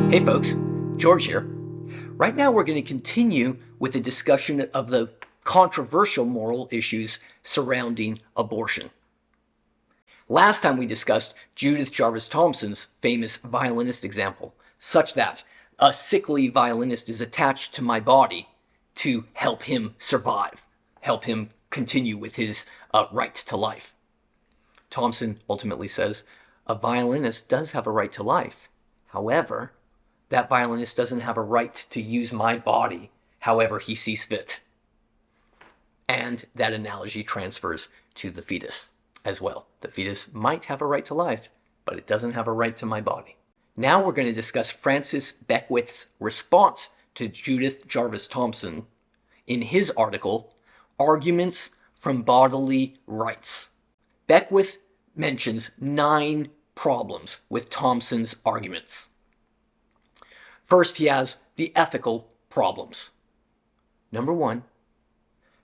Hey folks, George here. Right now we're going to continue with the discussion of the controversial moral issues surrounding abortion. Last time we discussed Judith Jarvis Thomson's famous violinist example, such that a sickly violinist is attached to my body to help him survive, help him continue with his right to life. Thomson ultimately says, a violinist does have a right to life. However, that violinist doesn't have a right to use my body however he sees fit. And that analogy transfers to the fetus as well. The fetus might have a right to life, but it doesn't have a right to my body. Now we're going to discuss Francis Beckwith's response to Judith Jarvis Thomson in his article, Arguments from Bodily Rights. Beckwith mentions 9 problems with Thomson's arguments. First, he has the ethical problems. Number 1,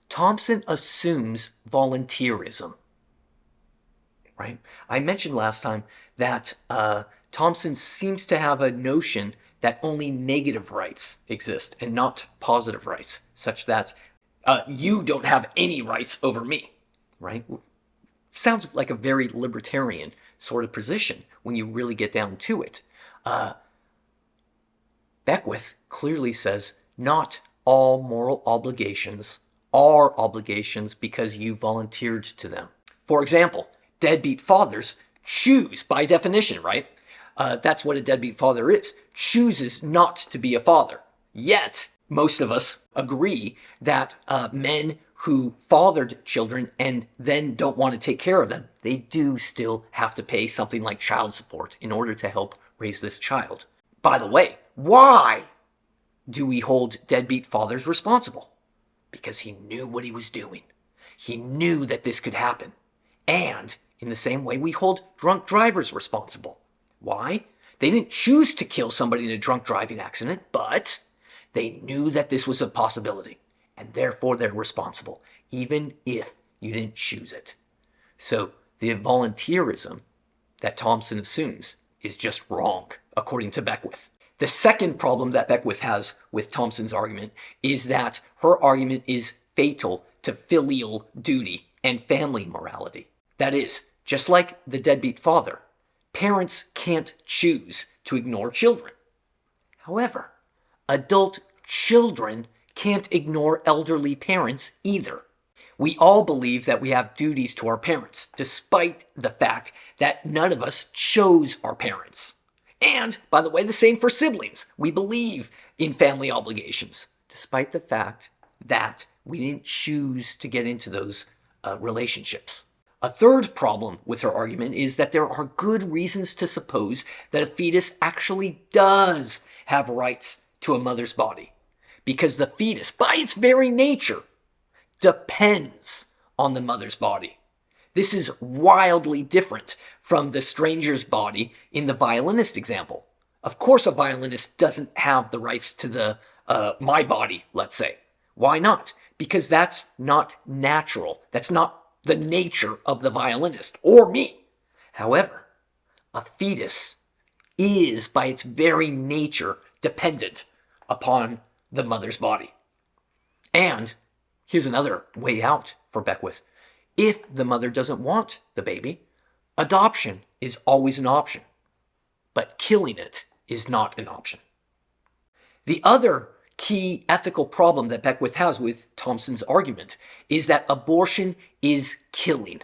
Thomson assumes volunteerism. Right? I mentioned last time that Thomson seems to have a notion that only negative rights exist and not positive rights, such that you don't have any rights over me. Right? Sounds like a very libertarian sort of position when you really get down to it. Beckwith clearly says not all moral obligations are obligations because you volunteered to them. For example, deadbeat fathers choose by definition, right? That's what a deadbeat father is. Chooses not to be a father. Yet, most of us agree that men who fathered children and then don't want to take care of them, they do still have to pay something like child support in order to help raise this child. By the way, why do we hold deadbeat fathers responsible? Because he knew what he was doing. He knew that this could happen. And in the same way, we hold drunk drivers responsible. Why? They didn't choose to kill somebody in a drunk driving accident, but they knew that this was a possibility. And therefore, they're responsible, even if you didn't choose it. So the volunteerism that Thomson assumes is just wrong, according to Beckwith. The second problem that Beckwith has with Thomson's argument is that her argument is fatal to filial duty and family morality. That is, just like the deadbeat father, parents can't choose to ignore children. However, adult children can't ignore elderly parents either. We all believe that we have duties to our parents, despite the fact that none of us chose our parents. And, by the way, the same for siblings. We believe in family obligations, despite the fact that we didn't choose to get into those relationships. A third problem with her argument is that there are good reasons to suppose that a fetus actually does have rights to a mother's body, because the fetus, by its very nature, depends on the mother's body. This is wildly different from the stranger's body in the violinist example. Of course, a violinist doesn't have the rights to my body, let's say. Why not? Because that's not natural. That's not the nature of the violinist or me. However, a fetus is, by its very nature, dependent upon the mother's body. And here's another way out for Beckwith. If the mother doesn't want the baby, adoption is always an option, but killing it is not an option. The other key ethical problem that Beckwith has with Thomson's argument is that abortion is killing.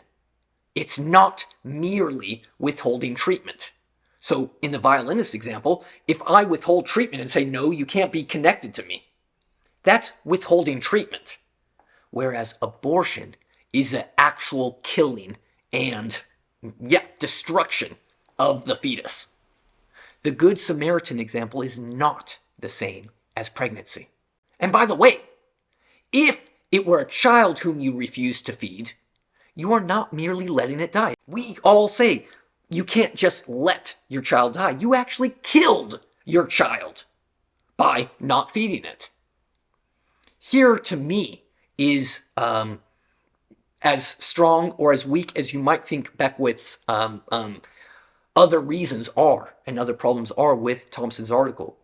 It's not merely withholding treatment. So in the violinist example, if I withhold treatment and say, no, you can't be connected to me, that's withholding treatment. Whereas abortion is the actual killing and, destruction of the fetus. The Good Samaritan example is not the same as pregnancy. And by the way, if it were a child whom you refuse to feed, you are not merely letting it die. We all say you can't just let your child die. You actually killed your child by not feeding it. Here, to me, is as strong or as weak as you might think Beckwith's other reasons are, and other problems are with Thomson's article.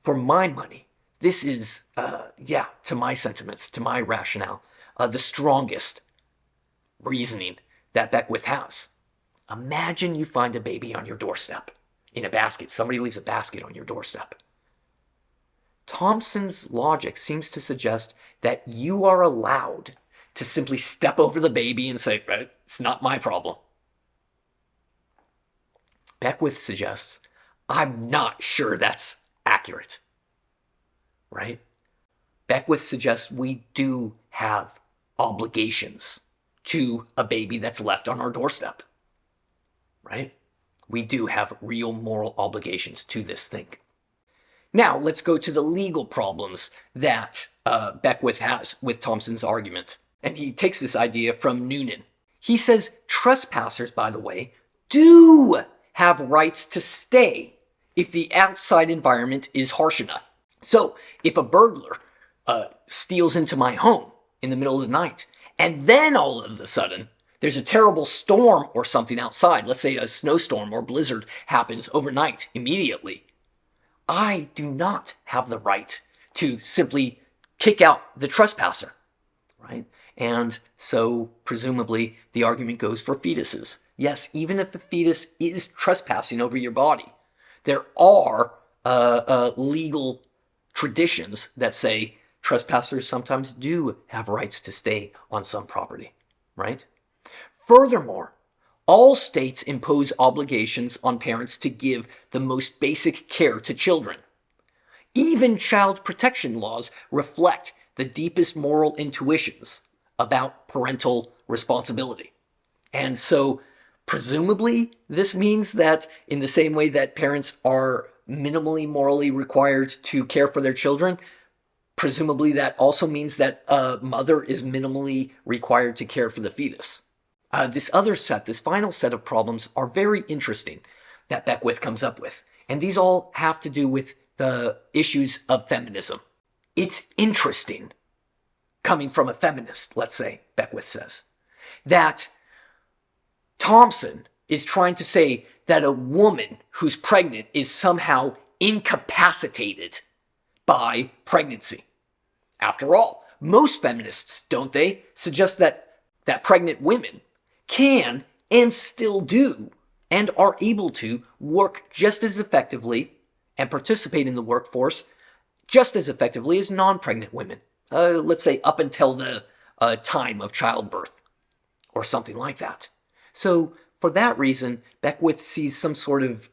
For my money, this is, to my sentiments, to my rationale, the strongest reasoning that Beckwith has. Imagine you find a baby on your doorstep in a basket. Somebody leaves a basket on your doorstep. Thomson's logic seems to suggest that you are allowed to simply step over the baby and say, it's not my problem. Beckwith suggests, I'm not sure that's accurate, right? Beckwith suggests we do have obligations to a baby that's left on our doorstep, right? We do have real moral obligations to this thing. Now, let's go to the legal problems that Beckwith has with Thomson's argument. And he takes this idea from Noonan. He says trespassers, by the way, do have rights to stay if the outside environment is harsh enough. So, if a burglar steals into my home in the middle of the night, and then all of a sudden there's a terrible storm or something outside, let's say a snowstorm or blizzard happens overnight immediately, I do not have the right to simply kick out the trespasser, right? And so presumably the argument goes for fetuses. Yes, even if the fetus is trespassing over your body, there are legal traditions that say trespassers sometimes do have rights to stay on some property, right? Furthermore, all states impose obligations on parents to give the most basic care to children. Even child protection laws reflect the deepest moral intuitions about parental responsibility. And so, presumably, this means that in the same way that parents are minimally morally required to care for their children, presumably that also means that a mother is minimally required to care for the fetus. This final set of problems are very interesting that Beckwith comes up with. And these all have to do with the issues of feminism. It's interesting, coming from a feminist, let's say, Beckwith says, that Thomson is trying to say that a woman who's pregnant is somehow incapacitated by pregnancy. After all, most feminists, don't they, suggest that pregnant women can and still do and are able to work just as effectively and participate in the workforce just as effectively as non-pregnant women. Let's say up until the time of childbirth or something like that. So for that reason, Beckwith sees some sort of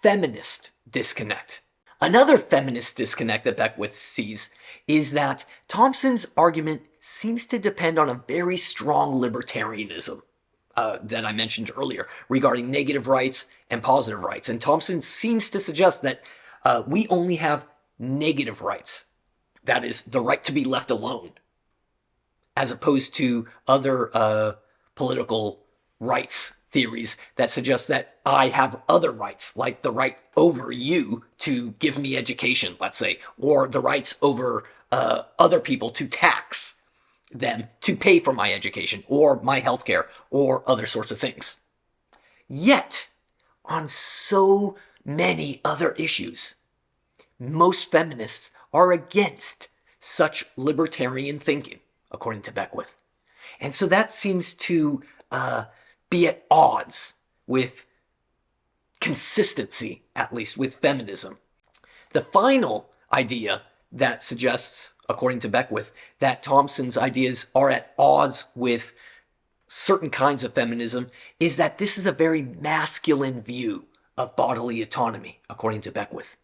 feminist disconnect. Another feminist disconnect that Beckwith sees is that Thomson's argument seems to depend on a very strong libertarianism that I mentioned earlier regarding negative rights and positive rights. And Thomson seems to suggest that we only have negative rights. That is, the right to be left alone, as opposed to other political rights theories that suggest that I have other rights, like the right over you to give me education, let's say, or the rights over other people to tax them to pay for my education or my healthcare or other sorts of things. Yet, on so many other issues, most feminists are against such libertarian thinking, according to Beckwith. And so that seems to be at odds with consistency, at least with feminism. The final idea that suggests, according to Beckwith, that Thomson's ideas are at odds with certain kinds of feminism is that this is a very masculine view of bodily autonomy, according to Beckwith.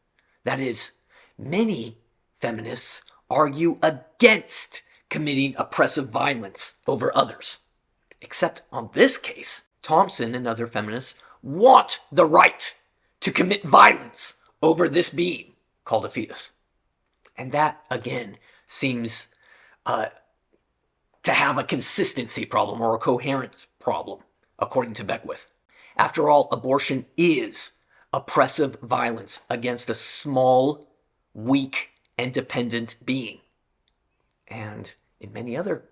That is, many feminists argue against committing oppressive violence over others. Except on this case, Thomson and other feminists want the right to commit violence over this being called a fetus. And that, again, seems to have a consistency problem or a coherence problem, according to Beckwith. After all, abortion is oppressive violence against a small, weak, and dependent being. And in many other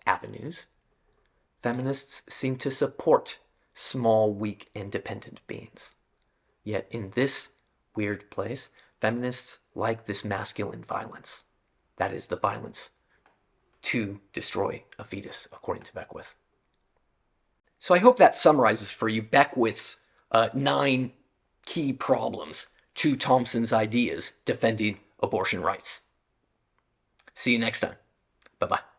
avenues, feminists seem to support small, weak, and dependent beings. Yet in this weird place, feminists like this masculine violence. That is the violence to destroy a fetus, according to Beckwith. So I hope that summarizes for you Beckwith's 9 key problems to Thomson's ideas defending abortion rights. See you next time. Bye-bye.